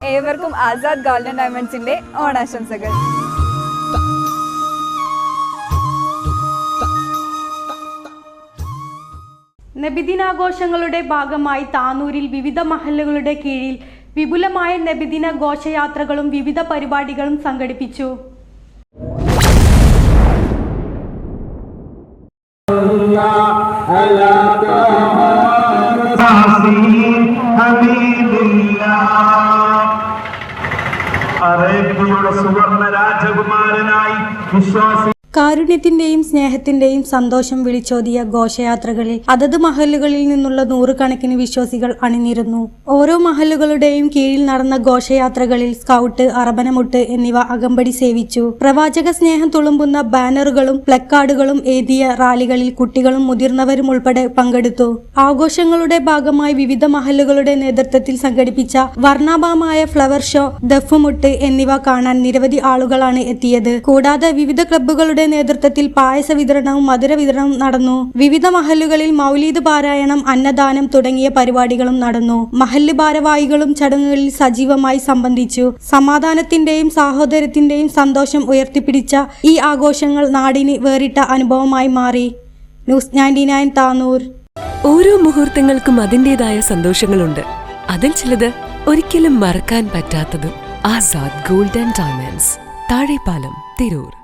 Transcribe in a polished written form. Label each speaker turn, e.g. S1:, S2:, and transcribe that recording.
S1: ഏവർക്കും ആസാദ് ഗോൾഡൻ ഡയമണ്ട്സിന്റെ ഓണാശംസകൾ.
S2: നബിദിനാഘോഷങ്ങളുടെ ഭാഗമായി താനൂരിൽ വിവിധ മഹല്ലുകളുടെ കീഴിൽ വിപുലമായ നബിദിന ഘോഷയാത്രകളും വിവിധ പരിപാടികളും സംഘടിപ്പിച്ചു.
S3: അറേബ്യയുടെ സുവർണ രാജകുമാരനായി വിശ്വാസി
S2: കാരുണ്യത്തിന്റെയും സ്നേഹത്തിന്റെയും സന്തോഷം വിളിച്ചോതിയ ഘോഷയാത്രകളിൽ അതത് മഹല്ലുകളിൽ നിന്നുള്ള നൂറുകണക്കിന് വിശ്വാസികൾ അണിനിരന്നു. ഓരോ മഹല്ലുകളുടെയും കീഴിൽ നടന്ന ഘോഷയാത്രകളിൽ സ്കൗട്ട്, അറബനമുട്ട് എന്നിവ അകമ്പടി സേവിച്ചു. പ്രവാചക സ്നേഹം തുളുമ്പുന്ന ബാനറുകളും പ്ലക്കാർഡുകളും ഏന്തിയ റാലികളിൽ കുട്ടികളും മുതിർന്നവരും ഉൾപ്പെടെ പങ്കെടുത്തു. ആഘോഷങ്ങളുടെ ഭാഗമായി വിവിധ മഹല്ലുകളുടെ നേതൃത്വത്തിൽ സംഘടിപ്പിച്ച വർണ്ണാഭമായ ഫ്ലവർ ഷോ, ദഫ്മുട്ട് എന്നിവ കാണാൻ നിരവധി ആളുകളാണ് എത്തിയത്. കൂടാതെ വിവിധ ക്ലബ്ബുകളുടെ നേതൃത്വത്തിൽ പായസ വിതരണവും മധുര വിതരണവും നടന്നു. വിവിധ മഹല്ലുകളിൽ മൗലീദ് പാരായണം, അന്നദാനം തുടങ്ങിയ പരിപാടികളും നടന്നു. മഹല്ല് ഭാരവാഹികളും ചടങ്ങുകളിൽ സജീവമായി സംബന്ധിച്ചു. സമാധാനത്തിന്റെയും സാഹോദര്യത്തിന്റെയും സന്തോഷം ഉയർത്തിപ്പിടിച്ച ഈ ആഘോഷങ്ങൾ നാടിന് വേറിട്ട അനുഭവമായി മാറി. ന്യൂസ് 99 താനൂർ.
S4: ഓരോ മുഹൂർത്തങ്ങൾക്കും അതിൻ്റെതായ സന്തോഷങ്ങളുണ്ട്. അതിൽ ചിലത് ഒരിക്കലും മറക്കാൻ പറ്റാത്തതും. Azad golden diamonds, Thazhepalam, Tirur.